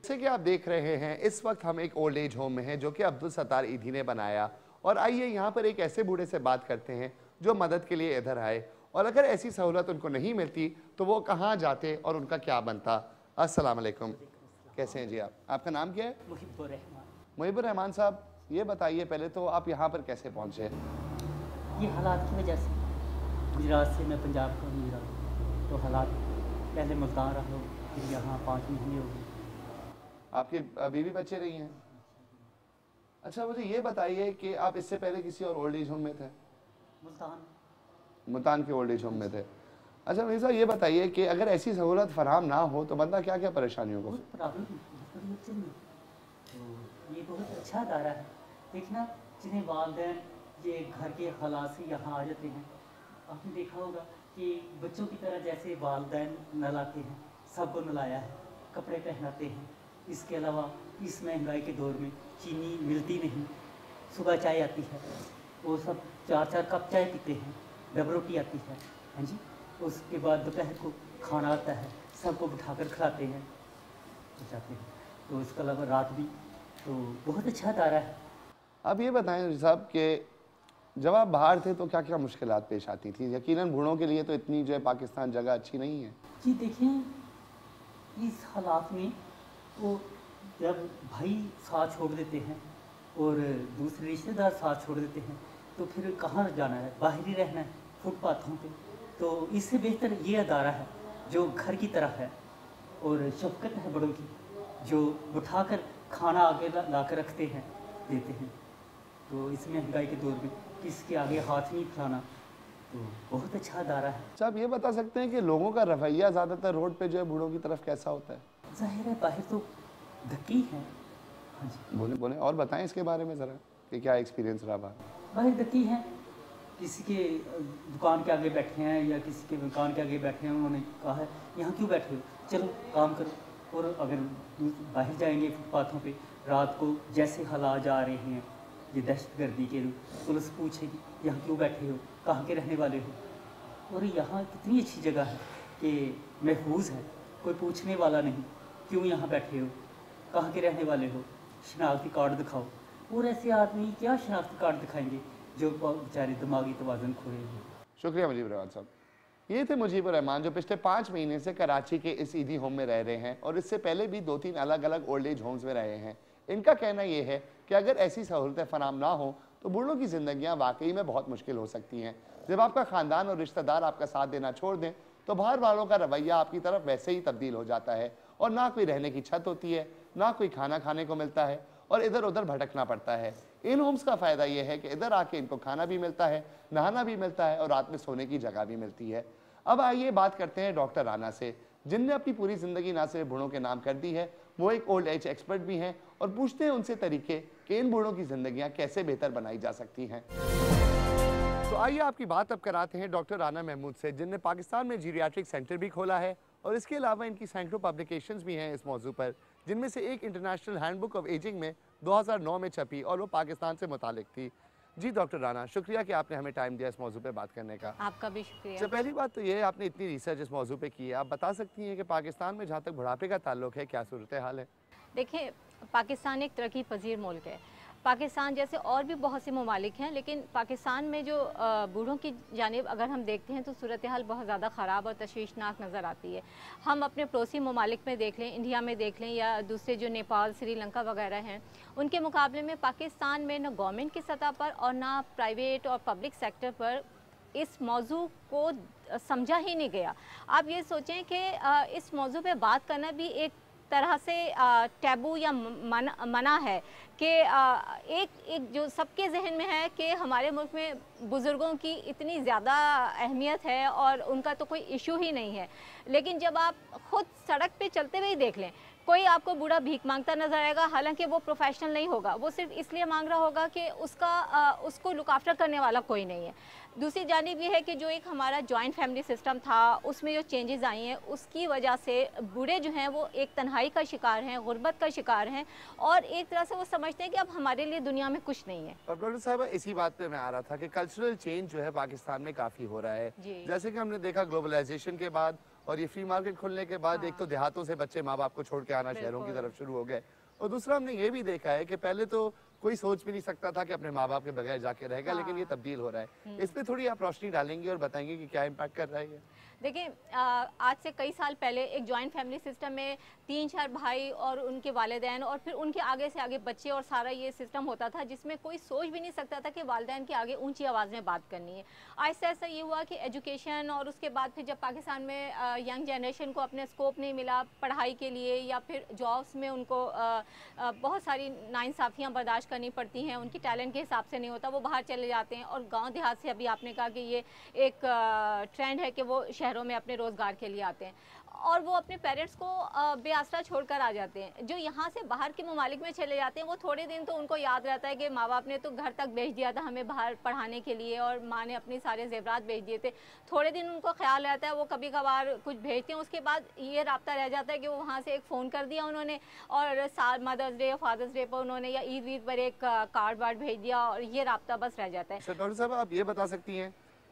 जैसे कि आप देख रहे हैं इस वक्त हम एक ओल्ड एज होम में हैं जो कि अब्दुल सत्तार ईदी ने बनाया। और आइए यहाँ पर एक ऐसे बूढ़े से बात करते हैं जो मदद के लिए इधर आए, और अगर ऐसी सहूलत उनको नहीं मिलती तो वो कहाँ जाते और उनका क्या बनता। अस्सलाम वालेकुम, कैसे हैं जी आप? आपका नाम क्या है? मुहिब्बुर रहमान। मुहिब्बुर रहमान साहब, ये बताइए पहले तो आप यहाँ पर कैसे पहुँचे? ये हालात की वजह से गुजरात से मैं पंजाब का हूँ, तो हालात पहले मुल्तान रहा हूँ, फिर यहाँ 5 महीने हो गए। आपके बीवी बच्चे नहीं हैं? अच्छा, मुझे ये बताइए कि आप इससे पहले किसी और ओल्ड एज होम में थे? मुल्तान के ओल्ड एज होम में थे। अच्छा मिर्ज़ा, ये बताइए कि अगर ऐसी सहूलत फराहम ना हो तो बंदा क्या क्या परेशानियों को? बहुत प्रॉब्लम तो ये बहुत अच्छा अदारा है। देखना, जिन्हें वालिदैन ये घर के हालात से यहाँ आ जाते हैं, आपने देखा होगा कि बच्चों की तरह जैसे वालिदैन नहलाते हैं, सबको नहलाया है, कपड़े पहनाते हैं। इसके अलावा इस महंगाई के दौर में चीनी मिलती नहीं, सुबह चाय आती है, वो सब 4-4 कप चाय पीते हैं, डबल रोटी आती है, हाँ जी। उसके बाद दोपहर को खाना आता है, सबको बिठाकर खिलाते हैं, जाते हैं। तो इसके अलावा रात भी, तो बहुत अच्छा अदारा है। आप ये बताएं साहब कि जब आप बाहर थे तो क्या क्या मुश्किलात पेश आती थी? यकीनन बूढ़ों के लिए तो इतनी जो है पाकिस्तान जगह अच्छी नहीं है। जी देखिए, इस हालात में वो जब भाई साथ छोड़ देते हैं और दूसरे रिश्तेदार साथ छोड़ देते हैं, तो फिर कहाँ जाना है, बाहर ही रहना है फुटपाथों पे। तो इससे बेहतर ये अदारा है जो घर की तरह है, और शफकत है बड़ों की, जो उठाकर खाना आगे ला कर रखते हैं, देते हैं। तो इस महंगाई के दौर में किसके आगे हाथ नहीं फैलाना, तो बहुत अच्छा अदारा है। अच्छा, आप ये बता सकते हैं कि लोगों का रवैया ज़्यादातर रोड पे जो है बूढ़ों की तरफ कैसा होता है? जाहिर है बाहर तो धक्की है। हाँ जी, बोले बोले और बताएं इसके बारे में ज़रा कि क्या एक्सपीरियंस रहा बाहर? बाहर धक्की है। किसी के दुकान के आगे बैठे हैं या किसी के मकान के आगे बैठे हैं, उन्होंने कहा है यहाँ क्यों बैठे हो, चलो काम करो। और अगर बाहर जाएंगे फुटपाथों पे रात को, जैसे हालात जा रहे हैं ये दहशतगर्दी के, पुलिस पूछेगी यहाँ क्यों बैठे हो, कहाँ के रहने वाले हो। और यहाँ कितनी अच्छी जगह है कि महफूज है, कोई पूछने वाला नहीं, क्यों यहाँ बैठे हो, कहाँ के रहने वाले हो, शनाख्ती कार्ड दिखाओ। और ऐसे आदमी क्या शनाख्ती कार्ड दिखाएंगे जो बेचारे दिमागी तवाज़ुन खोए हैं। शुक्रिया मुजीबर रहमान साहब। ये थे मुजीबर रहमान जो पिछले 5 महीने से कराची के इस ईदी होम में रह रहे हैं और इससे पहले भी 2-3 अलग अलग ओल्ड एज होम्स में रहे हैं। इनका कहना यह है कि अगर ऐसी सहूलतें फराम ना हो तो बूढ़ों की ज़िंदगियाँ वाकई में बहुत मुश्किल हो सकती हैं। जब आपका ख़ानदान और रिश्तेदार आपका साथ देना छोड़ दें तो बाहर वालों का रवैया आपकी तरफ वैसे ही तब्दील हो जाता है, और ना कोई रहने की छत होती है, ना कोई खाना खाने को मिलता है, और इधर उधर भटकना पड़ता है। इन होम्स का फ़ायदा यह है कि इधर आके इनको खाना भी मिलता है, नहाना भी मिलता है और रात में सोने की जगह भी मिलती है। अब आइए बात करते हैं डॉक्टर राना से, जिनने अपनी पूरी ज़िंदगी ना सिर्फ बूढ़ों के नाम कर दी है, वो एक ओल्ड एज एक्सपर्ट भी हैं, और पूछते हैं उनसे तरीके कि इन बूढ़ों की ज़िंदगियाँ कैसे बेहतर बनाई जा सकती हैं। तो आइए आपकी बात अब कराते हैं डॉक्टर राना महमूद से, जिनने पाकिस्तान में जीरियाट्रिक सेंटर भी खोला है, और इसके अलावा इनकी सैकड़ों पब्लिकेशंस भी हैं इस मौजू पर, जिनमें से एक इंटरनेशनल हैंडबुक ऑफ एजिंग में 2009 में छपी और वो पाकिस्तान से मुतालिक थी। जी डॉक्टर राना, शुक्रिया कि आपने हमें टाइम दिया इस मौजू पे बात करने का। आपका भी शुक्रिया। अच्छा, पहली बात तो ये है, आपने इतनी रिसर्च इस मौजू पे की है, आप बता सकती हैं कि पाकिस्तान में जहाँ तक बुढ़ापे का ताल्लुक है क्या सूरत हाल है? देखिए, पाकिस्तान एक तरक्की पजीर मुल्क है। पाकिस्तान जैसे और भी बहुत से ममालिक हैं, लेकिन पाकिस्तान में जो बूढ़ों की जानिब अगर हम देखते हैं तो सूरत हाल बहुत ज़्यादा ख़राब और तशवीशनाक नज़र आती है। हम अपने पड़ोसी ममालिक में देख लें, इंडिया में देख लें, या दूसरे जो नेपाल, श्रीलंका वगैरह हैं, उनके मुकाबले में पाकिस्तान में न गवर्नमेंट की सतह पर और ना प्राइवेट और पब्लिक सेक्टर पर इस मौजू को समझा ही नहीं गया। आप ये सोचें कि इस मौजू पे बात करना भी एक तरह से टैबू या मना है कि एक जो सबके जहन में है कि हमारे मुल्क में बुज़ुर्गों की इतनी ज़्यादा अहमियत है और उनका तो कोई इशू ही नहीं है। लेकिन जब आप ख़ुद सड़क पे चलते हुए देख लें, कोई आपको बूढ़ा भीख मांगता नजर आएगा, हालांकि वो प्रोफेशनल नहीं होगा, वो सिर्फ इसलिए मांग रहा होगा कि उसको लुक आफ्टर करने वाला कोई नहीं है। दूसरी जानिब ये है कि जो एक हमारा जॉइंट फैमिली सिस्टम था, उसमें जो चेंजेस आई हैं, उसकी वजह से बूढ़े जो हैं वो एक तन्हाई का शिकार हैं, गुर्बत का शिकार हैं, और एक तरह से वो समझते हैं कि अब हमारे लिए दुनिया में कुछ नहीं है। और डॉक्टर साहब, इसी बात पे मैं आ रहा था कि कल्चरल चेंज जो है पाकिस्तान में काफ़ी हो रहा है। जैसे कि हमने देखा ग्लोबलाइजेशन के बाद और ये फ्री मार्केट खुलने के बाद एक तो देहातों से बच्चे माँ बाप को छोड़ के आना शहरों की तरफ शुरू हो गए, और दूसरा हमने ये भी देखा है कि पहले तो कोई सोच भी नहीं सकता था कि अपने माँ बाप के बगैर जाके रहेगा, लेकिन ये तब्दील हो रहा है। इस पे थोड़ी आप रोशनी डालेंगे और बताएंगे कि क्या इम्पैक्ट कर रहा है ये? देखिए, आज से कई साल पहले एक जॉइंट फैमिली सिस्टम में 3-4 भाई और उनके वालिदैन और फिर उनके आगे से आगे बच्चे और सारा ये सिस्टम होता था, जिसमें कोई सोच भी नहीं सकता था कि वालिदैन के आगे ऊंची आवाज़ में बात करनी है। आहिस्ता आहिस्ता ये हुआ कि एजुकेशन, और उसके बाद फिर जब पाकिस्तान में यंग जनरेशन को अपने स्कोप नहीं मिला पढ़ाई के लिए, या फिर जॉब्स में उनको बहुत सारी नाइंसाफ़ियाँ बर्दाश्त करनी पड़ती हैं, उनकी टैलेंट के हिसाब से नहीं होता, वो बाहर चले जाते हैं। और गाँव देहात से अभी आपने कहा कि ये एक ट्रेंड है कि वो शहरों में अपने रोज़गार के लिए आते हैं और वो अपने पेरेंट्स को बेआसरा छोड़कर आ जाते हैं। जो यहाँ से बाहर के ममालिक में चले जाते हैं, वो थोड़े दिन तो उनको याद रहता है कि माँ बाप ने तो घर तक भेज दिया था हमें बाहर पढ़ाने के लिए, और माँ ने अपने सारे जेवरात भेज दिए थे। थोड़े दिन उनको ख्याल रहता है, वो कभी कभार कुछ भेजते हैं, उसके बाद ये राब्ता रह जाता है कि वो वहाँ से एक फ़ोन कर दिया उन्होंने, और साल मदर्स डे या फादर्स डे पर उन्होंने या ईद वीद पर एक कार्ड वार्ड भेज दिया, और ये राब्ता बस रह जाता है। डॉक्टर साहब, आप ये बता सकती हैं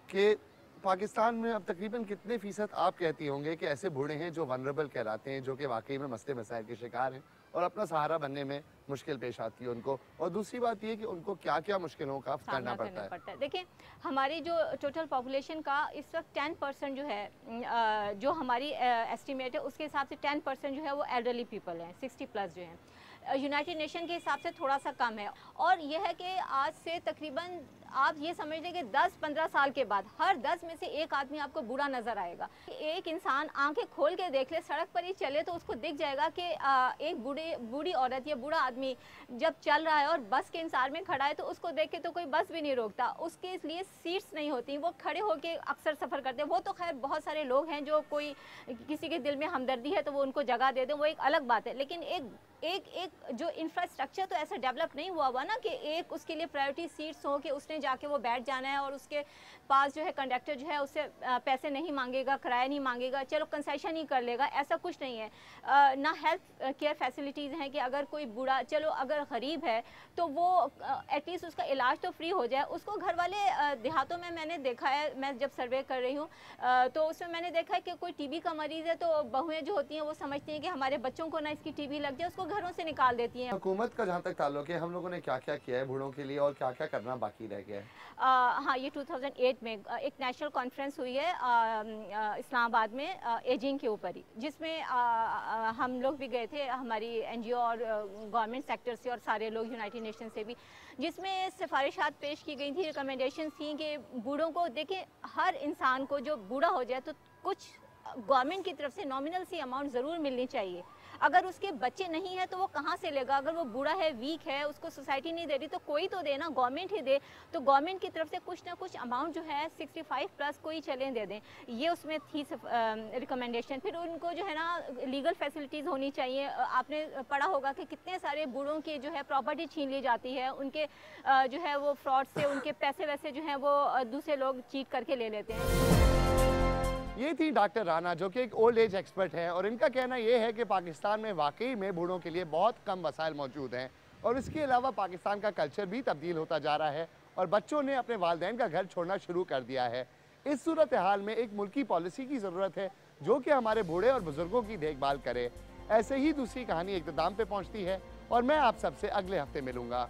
कि पाकिस्तान में अब तकरीबन कितने फीसद आप कहती होंगे कि ऐसे बूढ़े हैं जो वनरेबल कहलाते हैं, जो कि वाकई में मसले मसाइल के शिकार हैं और अपना सहारा बनने में मुश्किल पेश आती है उनको, और दूसरी बात ये कि उनको क्या क्या मुश्किलों का करना पड़ता है? देखिए, हमारी जो टोटल पॉपुलेशन का इस वक्त 10% जो है, जो हमारी एस्टिमेट है उसके हिसाब से 10% जो है वो एल्डरली पीपल हैं, 60+ जो हैं। यूनाइटेड नेशन के हिसाब से थोड़ा सा कम है, और यह है कि आज से तकरीबन आप ये समझ लें कि 10-15 साल के बाद हर 10 में से एक आदमी आपको बूढ़ा नज़र आएगा। एक इंसान आंखें खोल के देख ले, सड़क पर ही चले तो उसको दिख जाएगा कि एक बूढ़ी औरत या बूढ़ा आदमी जब चल रहा है और बस के इंतजार में खड़ा है तो उसको देख के तो कोई बस भी नहीं रोकता, उसके लिए सीट्स नहीं होती, वो खड़े होके अक्सर सफ़र करते हैं। वो तो खैर बहुत सारे लोग हैं जो कोई किसी के दिल में हमदर्दी है तो वो उनको जगह दे दें, वो एक अलग बात है, लेकिन एक जो इंफ्रास्ट्रक्चर तो ऐसा डेवलप नहीं हुआ ना कि एक उसके लिए प्रायोरिटी सीट्स हो कि उसने जाके वो बैठ जाना है और उसके पास जो है कंडक्टर जो है उससे पैसे नहीं मांगेगा, किराया नहीं मांगेगा, चलो कंसेशन ही कर लेगा, ऐसा कुछ नहीं है। ना हेल्थ केयर फैसिलिटीज़ हैं कि अगर कोई बूढ़ा, चलो अगर गरीब है तो वो एटलीस्ट उसका इलाज तो फ्री हो जाए। उसको घर वाले देहातों में मैंने देखा है, मैं जब सर्वे कर रही हूँ तो उसमें मैंने देखा है कि कोई टीबी का मरीज़ है तो बहुएँ जो होती हैं वो समझती हैं कि हमारे बच्चों को ना इसकी टीबी लग जाए, उसको घरों से निकाल देती हैं। हुकूमत का जहाँ तक ताल्लुक है, हम लोगों ने क्या क्या किया है बूढ़ों के लिए और क्या क्या करना बाकी रह गया है? हाँ, ये 2008 में एक नेशनल कॉन्फ्रेंस हुई है इस्लामाबाद में एजिंग के ऊपर ही, जिसमें हम लोग भी गए थे, हमारी एनजीओ और गवर्नमेंट सेक्टर से और सारे लोग यूनाइटेड नेशन से भी, जिसमें सिफारिशात पेश की गई थी, रिकमेंडेशन थी कि बूढ़ों को देखें, हर इंसान को जो बूढ़ा हो जाए तो कुछ गवर्नमेंट की तरफ से नॉमिनल सी अमाउंट ज़रूर मिलनी चाहिए। अगर उसके बच्चे नहीं है तो वो कहाँ से लेगा? अगर वो बूढ़ा है, वीक है, उसको सोसाइटी नहीं दे रही तो कोई तो दे ना, गवर्नमेंट ही दे। तो गवर्नमेंट की तरफ से कुछ ना कुछ अमाउंट जो है 65+ कोई चलें दे दें, ये उसमें थी रिकमेंडेशन। फिर उनको जो है ना लीगल फैसिलिटीज़ होनी चाहिए। आपने पढ़ा होगा कि कितने सारे बूढ़ों की जो है प्रॉपर्टी छीन ली जाती है, उनके जो है वो फ्रॉड से उनके पैसे वैसे जो हैं वो दूसरे लोग चीट करके ले लेते हैं। ये थी डॉक्टर राना, जो कि एक ओल्ड एज एक्सपर्ट है, और इनका कहना यह है कि पाकिस्तान में वाकई में बूढ़ों के लिए बहुत कम वसाइल मौजूद हैं, और इसके अलावा पाकिस्तान का कल्चर भी तब्दील होता जा रहा है और बच्चों ने अपने वालिदैन का घर छोड़ना शुरू कर दिया है। इस सूरत हाल में एक मुल्की पॉलिसी की ज़रूरत है जो कि हमारे बूढ़े और बुजुर्गों की देखभाल करे। ऐसे ही दूसरी कहानी इख्तिताम पे पहुँचती है और मैं आप सबसे अगले हफ्ते मिलूँगा।